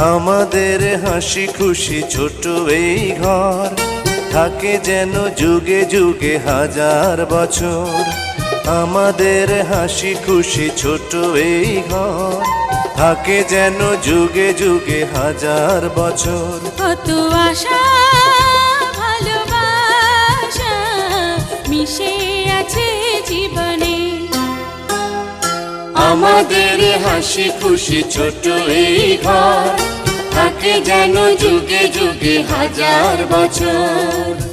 আমাদের হাসি খুশি ছোট এই ঘর থাকে যেন যুগে যুগে হাজার বছর। আমাদের হাসি খুশি ছোট এই ঘর থাকে যেন যুগে যুগে হাজার বছর। কত আশা ভালোবাসা মিশে আছে জীবনে। আমাদের হাসি খুশি ছোট এই ঘর থাকে যেন যুগে যুগে হাজার বছর।